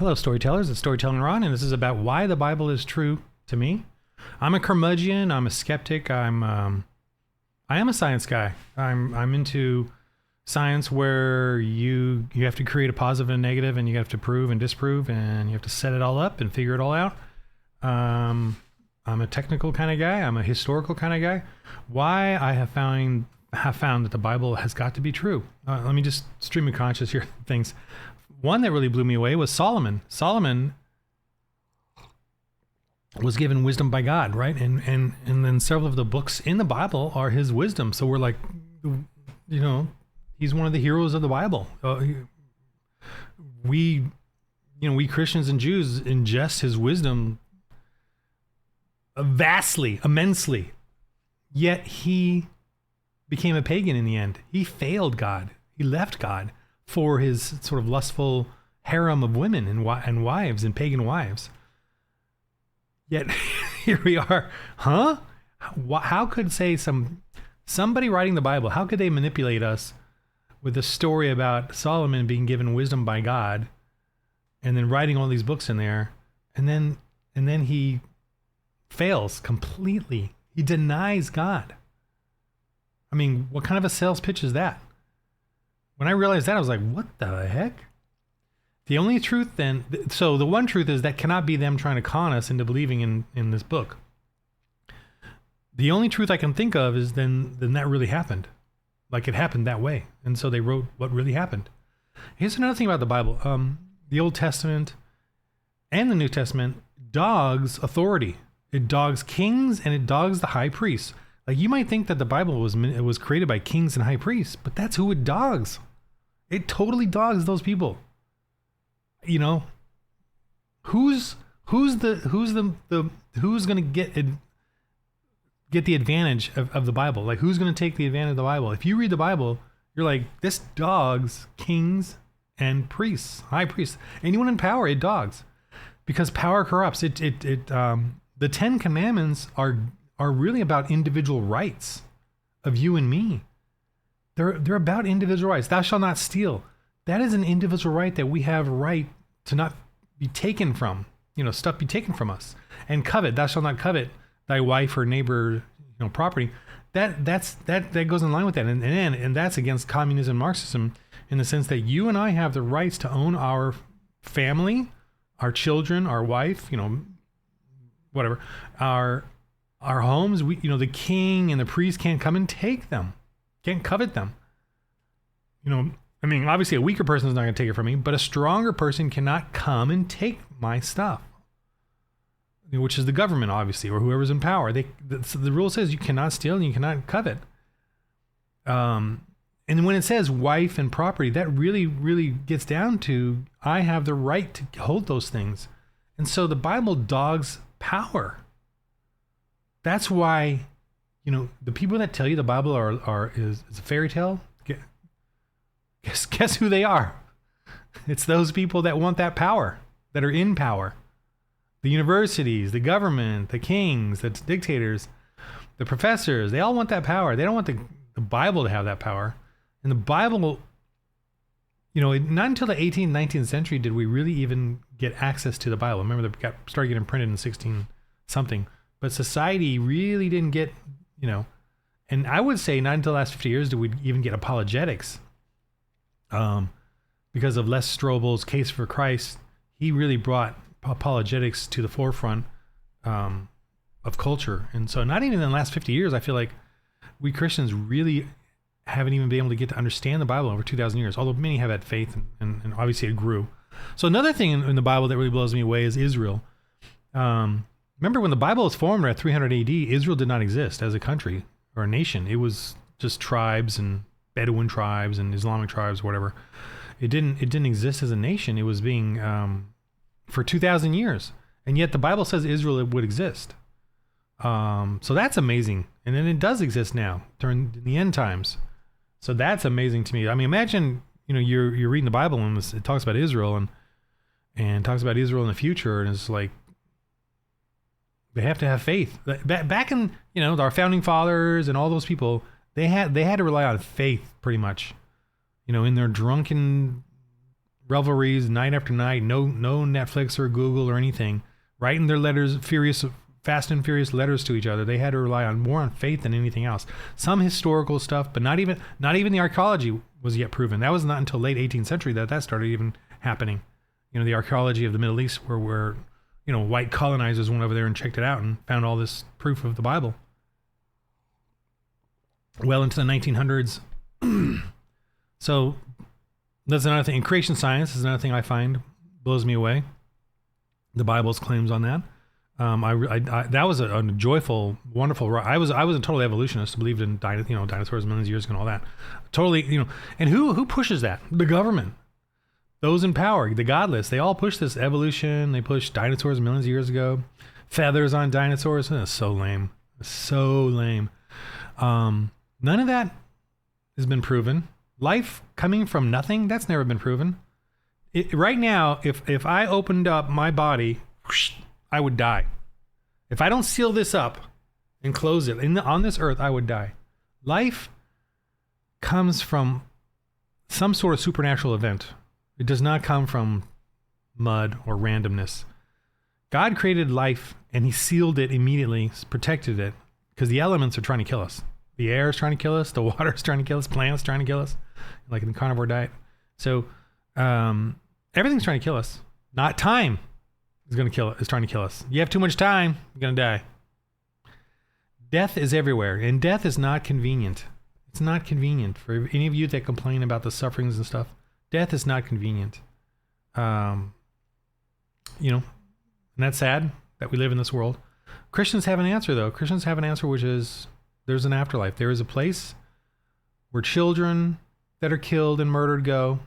Hello, storytellers. It's Storytelling Ron, and this is about why the Bible is true to me. I'm a curmudgeon. I'm a skeptic. I am a science guy. I'm into science where you have to create a positive and negative, and you have to prove and disprove, and you have to set it all up and figure it all out. I'm a technical kind of guy. I'm a historical kind of guy. Why I have found that the Bible has got to be true. Let me just stream of conscious here things. One that really blew me away was Solomon. Solomon was given wisdom by God, right? And then several of the books in the Bible are his wisdom. So we're like, he's one of the heroes of the Bible. We Christians and Jews ingest his wisdom vastly, immensely. Yet he became a pagan in the end. He failed God. He left God for his sort of lustful harem of women and wives and pagan wives. Yet here we are. Huh? How could somebody writing the Bible, how could they manipulate us with a story about Solomon being given wisdom by God and then writing all these books in there, and then he fails completely. He denies God. I mean, what kind of a sales pitch is that? When I realized that, I was like, what the heck? The only truth then, so the one truth is that cannot be them trying to con us into believing in this book. The only truth I can think of is then that really happened. Like it happened that way. And so they wrote what really happened. Here's another thing about the Bible. The Old Testament and the New Testament dogs authority. It dogs kings and it dogs the high priests. Like you might think that the Bible was created by kings and high priests, but that's who it dogs. It totally dogs those people. You know, who's going to get the advantage of the Bible? Like who's going to take the advantage of the Bible? If you read the Bible, you're like, this dogs kings and priests, high priests, anyone in power, it dogs, because power corrupts. The 10 Commandments are really about individual rights of you and me. They're about individual rights. Thou shalt not steal. That is an individual right that we have a right to not be taken from, stuff be taken from us. And covet, thou shalt not covet thy wife or neighbor, property. That goes in line with that. And that's against communism, Marxism, in the sense that you and I have the rights to own our family, our children, our wife, whatever, our homes. The king and the priest can't come and take them, can't covet them. Obviously a weaker person is not going to take it from me, but a stronger person cannot come and take my stuff, which is the government, obviously, or whoever's in power. The rule says you cannot steal and you cannot covet. And when it says wife and property, that really, really gets down to, I have the right to hold those things. And so the Bible dogs power. That's why, the people that tell you the Bible is a fairy tale, guess who they are? It's those people that want that power, that are in power. The universities, the government, the kings, the dictators, the professors, they all want that power. They don't want the Bible to have that power. And the Bible, not until the 18th, 19th century did we really even get access to the Bible. Remember, they started getting printed in 16 something. But society really didn't get, and I would say not until the last 50 years did we even get apologetics. Because of Les Strobel's Case for Christ, he really brought apologetics to the forefront of culture. And so not even in the last 50 years, I feel like we Christians really haven't even been able to get to understand the Bible over 2,000 years, although many have had faith and obviously it grew. So another thing in the Bible that really blows me away is Israel. Remember when the Bible was formed at 300 AD, Israel did not exist as a country or a nation. It was just tribes and Bedouin tribes and Islamic tribes, whatever. It didn't exist as a nation. It was being for 2,000 years, and yet the Bible says Israel would exist. So that's amazing, and then it does exist now during the end times. So that's amazing to me. I mean, imagine you're reading the Bible and it talks about Israel and talks about Israel in the future, and it's like they have to have faith. Back in our founding fathers and all those people. They had to rely on faith pretty much, in their drunken revelries night after night, no Netflix or Google or anything, writing their letters, fast and furious letters to each other. They had to rely on more on faith than anything else. Some historical stuff, but not even the archaeology was yet proven. That was not until late 18th century that started even happening. The archaeology of the Middle East, where white colonizers went over there and checked it out and found all this proof of the Bible. Well into the 1900s. So that's another thing. And creation science is another thing I find blows me away. The Bible's claims on that. That was a joyful, wonderful. I was a total evolutionist. Believed in dinosaurs millions of years ago and all that. Totally, And who pushes that? The government. Those in power, the godless, they all push this evolution. They push dinosaurs millions of years ago. Feathers on dinosaurs. It's so lame. So lame. None of that has been proven. Life coming from nothing, that's never been proven. Right now, if I opened up my body, I would die. If I don't seal this up and close it on this earth, I would die. Life comes from some sort of supernatural event. It does not come from mud or randomness. God created life and he sealed it immediately, protected it, because the elements are trying to kill us. The air is trying to kill us. The water is trying to kill us. Plants trying to kill us, like in the carnivore diet. So everything's trying to kill us. Not time is trying to kill us. You have too much time, you're going to die. Death is everywhere, and death is not convenient. It's not convenient for any of you that complain about the sufferings and stuff. Death is not convenient. And that's sad that we live in this world. Christians have an answer, though. Christians have an answer, which is there's an afterlife. There is a place where children that are killed and murdered go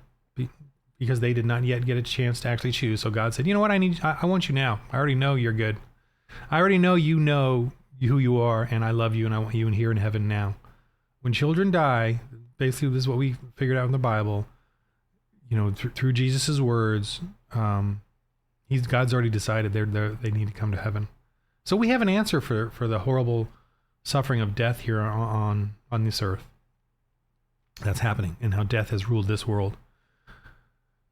because they did not yet get a chance to actually choose. So God said, you know what, I want you now. I already know you're good. I already know who you are, and I love you, and I want you here in heaven now. When children die, basically this is what we figured out in the Bible, through Jesus' words, God's already decided they need to come to heaven. So we have an answer for the horrible suffering of death here on this earth. That's happening, and how death has ruled this world.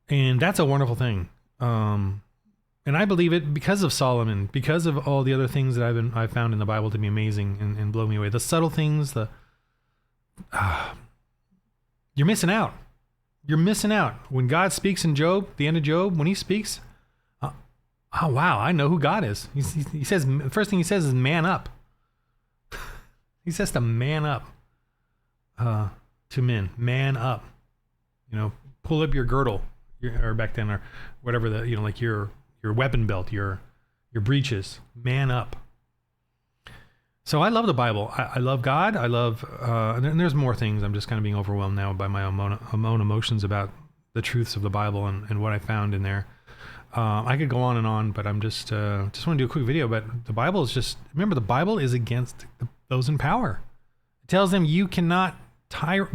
And that's a wonderful thing. And I believe it because of Solomon, because of all the other things that I've found in the Bible to be amazing and blow me away. The subtle things, you're missing out. You're missing out. When God speaks in Job, the end of Job, when he speaks, oh wow, I know who God is. He says, the first thing he says is man up. He says to man up to men, man up. Pull up your girdle, or back then, or whatever like your weapon belt, your breeches, man up. So I love the Bible. I love God. I love, and there's more things. I'm just kind of being overwhelmed now by my own emotions about the truths of the Bible and what I found in there. I could go on, but I'm just want to do a quick video. But the Bible is remember, the Bible is against those in power. It tells them you cannot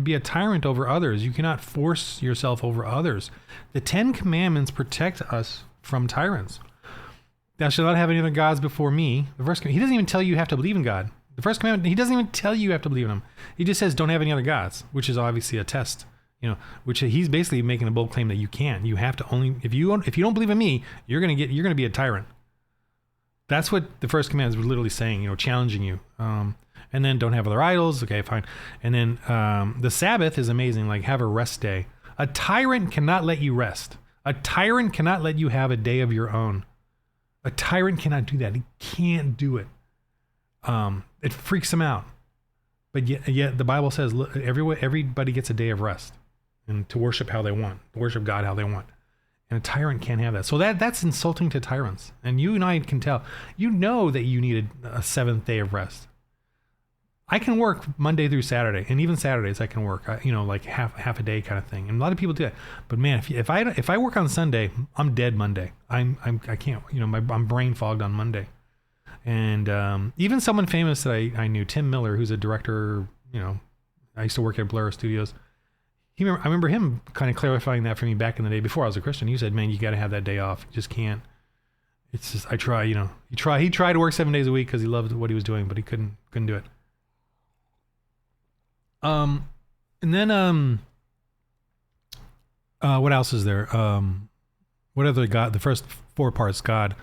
be a tyrant over others. You cannot force yourself over others. The 10 Commandments protect us from tyrants. Thou shalt not have any other gods before me. The first, he doesn't even tell you have to believe in God. The first commandment, he doesn't even tell you have to believe in him. He just says don't have any other gods, which is obviously a test. Which he's basically making a bold claim that you can't. You have to only if you don't believe in me, you're gonna be a tyrant. That's what the first command is literally saying. Challenging you. And then don't have other idols. Okay, fine. And then the Sabbath is amazing. Like have a rest day. A tyrant cannot let you rest. A tyrant cannot let you have a day of your own. A tyrant cannot do that. He can't do it. It freaks him out. But yet the Bible says everybody gets a day of rest and to worship how they want, to worship God how they want. And a tyrant can't have that. So that's insulting to tyrants. And you and I can tell. You know that you needed a seventh day of rest. I can work Monday through Saturday, and even Saturdays I can work. Like half a day kind of thing. And a lot of people do that. But man, if I work on Sunday, I'm dead Monday. I can't. I'm brain fogged on Monday. And even someone famous that I knew, Tim Miller, who's a director. I used to work at Blair Studios. I remember him kind of clarifying that for me back in the day before I was a Christian. He said, "Man, you got to have that day off. You just can't." It's just I try. He tried to work 7 days a week because he loved what he was doing, but he couldn't do it. And then What else is there? What other God? The first four parts: God,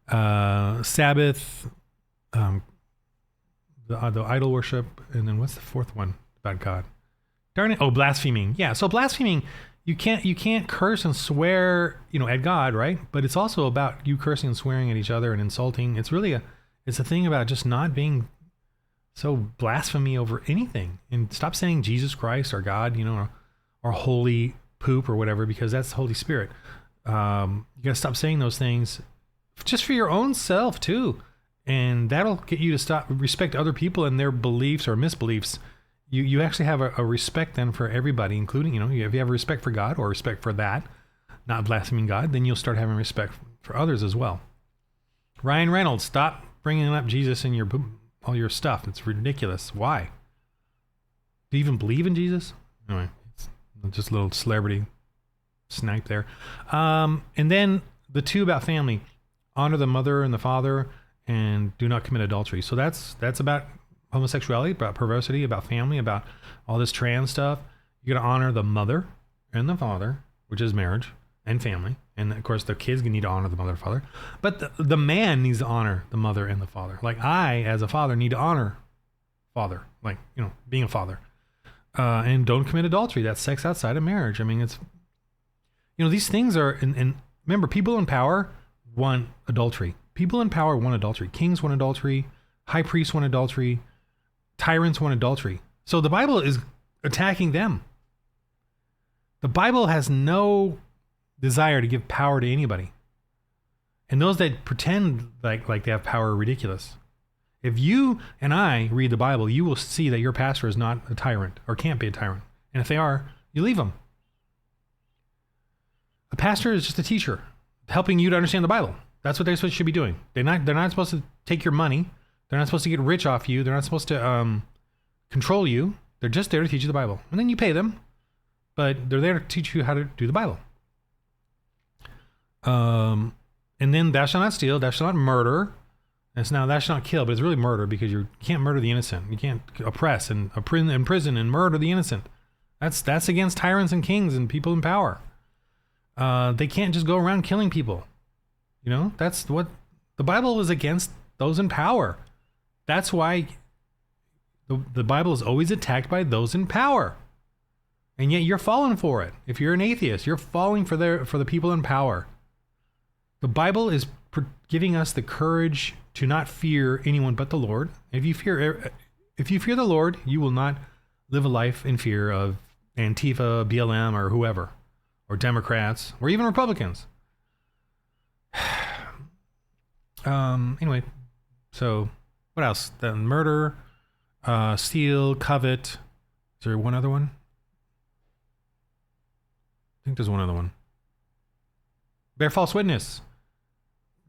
Sabbath, um, the idol worship, and then what's the fourth one about God? Darn it! Oh, blaspheming. Yeah. So blaspheming, you can't curse and swear, at God, right? But it's also about you cursing and swearing at each other and insulting. It's a thing about just not being so blasphemy over anything, and stop saying Jesus Christ or God, or holy poop or whatever, because that's the Holy Spirit. You gotta stop saying those things just for your own self too, and that'll get you to stop respect other people and their beliefs or misbeliefs. You actually have a respect then for everybody, including, if you have respect for God or respect for that, not blaspheming God, then you'll start having respect for others as well. Ryan Reynolds, stop bringing up Jesus in all your stuff. It's ridiculous. Why? Do you even believe in Jesus? Anyway, it's just a little celebrity snipe there. And then the two about family: honor the mother and the father, and do not commit adultery. So that's about homosexuality, about perversity, about family, about all this trans stuff. You got to honor the mother and the father, which is marriage and family. And of course, the kids need to honor the mother and father. But the man needs to honor the mother and the father. Like I, as a father, need to honor father, like, being a father. And don't commit adultery. That's sex outside of marriage. I mean, it's, these things are, and remember, people in power want adultery. People in power want adultery. Kings want adultery. High priests want adultery. Tyrants want adultery. So the Bible is attacking them. The Bible has no desire to give power to anybody. And those that pretend like they have power are ridiculous. If you and I read the Bible, you will see that your pastor is not a tyrant or can't be a tyrant. And if they are, you leave them. A pastor is just a teacher helping you to understand the Bible. That's what they should be doing. They're not supposed to take your money. They're not supposed to get rich off you. They're not supposed to control you. They're just there to teach you the Bible. And then you pay them, but they're there to teach you how to do the Bible. And then thou shalt not steal, thou shalt not murder. And so now thou shalt not kill, but it's really murder, because you can't murder the innocent. You can't oppress and imprison and murder the innocent. That's against tyrants and kings and people in power. They can't just go around killing people. That's what the Bible is against, those in power. That's why the Bible is always attacked by those in power. And yet you're falling for it. If you're an atheist, you're falling for the people in power. The Bible is giving us the courage to not fear anyone but the Lord. If you fear the Lord, you will not live a life in fear of Antifa, BLM, or whoever, or Democrats, or even Republicans. Anyway, so what else? The murder, steal, covet. Is there one other one? I think there's one other one. Bear false witness.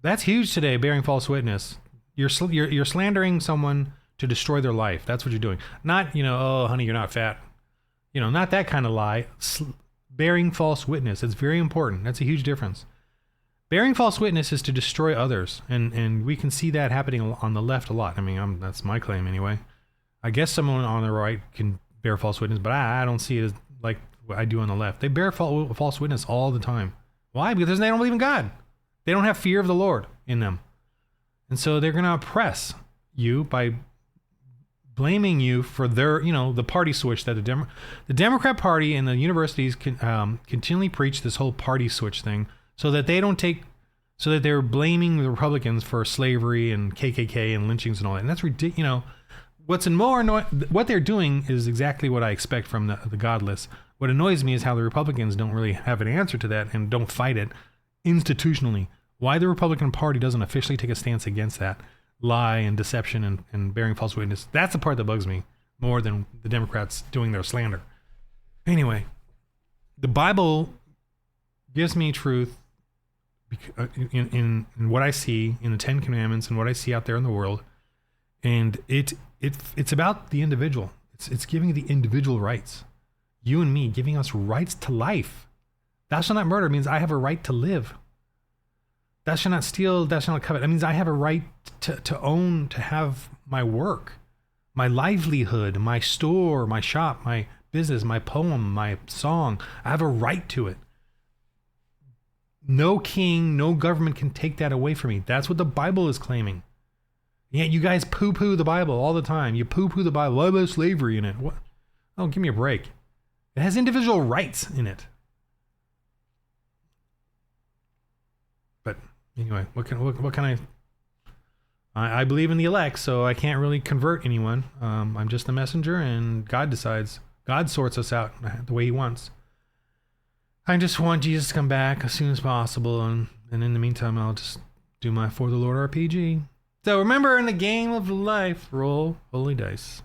That's huge today, bearing false witness. You're slandering someone to destroy their life. That's what you're doing. Not, oh, honey, you're not fat. Not that kind of lie. Bearing false witness. It's very important. That's a huge difference. Bearing false witness is to destroy others. And we can see that happening on the left a lot. I mean, that's my claim anyway. I guess someone on the right can bear false witness, but I don't see it as like what I do on the left. They bear false witness all the time. Why? Because they don't believe in God. They don't have fear of the Lord in them. And so they're going to oppress you by blaming you for their, the party switch that the Democrat Party and the universities continually preach this whole party switch thing, so that they're blaming the Republicans for slavery and KKK and lynchings and all that. And that's ridiculous. What's more annoying, what they're doing is exactly what I expect from the godless. What annoys me is how the Republicans don't really have an answer to that and don't fight it institutionally. Why the Republican Party doesn't officially take a stance against that lie and deception and bearing false witness. That's the part that bugs me more than the Democrats doing their slander. Anyway, the Bible gives me truth in what I see in the Ten Commandments and what I see out there in the world. And it's about the individual. It's giving the individual rights. You and me, giving us rights to life. Thou shalt not murder means I have a right to live. Thou shalt not steal, thou shalt not covet. That means I have a right to own, to have my work, my livelihood, my store, my shop, my business, my poem, my song. I have a right to it. No king, no government can take that away from me. That's what the Bible is claiming. Yet you guys poo-poo the Bible all the time. You poo-poo the Bible. Why about slavery in it? What? Oh, give me a break. It has individual rights in it. But anyway, what can I believe in the elect, so I can't really convert anyone. I'm just a messenger, and God decides. God sorts us out the way he wants. I just want Jesus to come back as soon as possible, and in the meantime, I'll just do my For the Lord RPG. So remember, in the game of life, roll holy dice.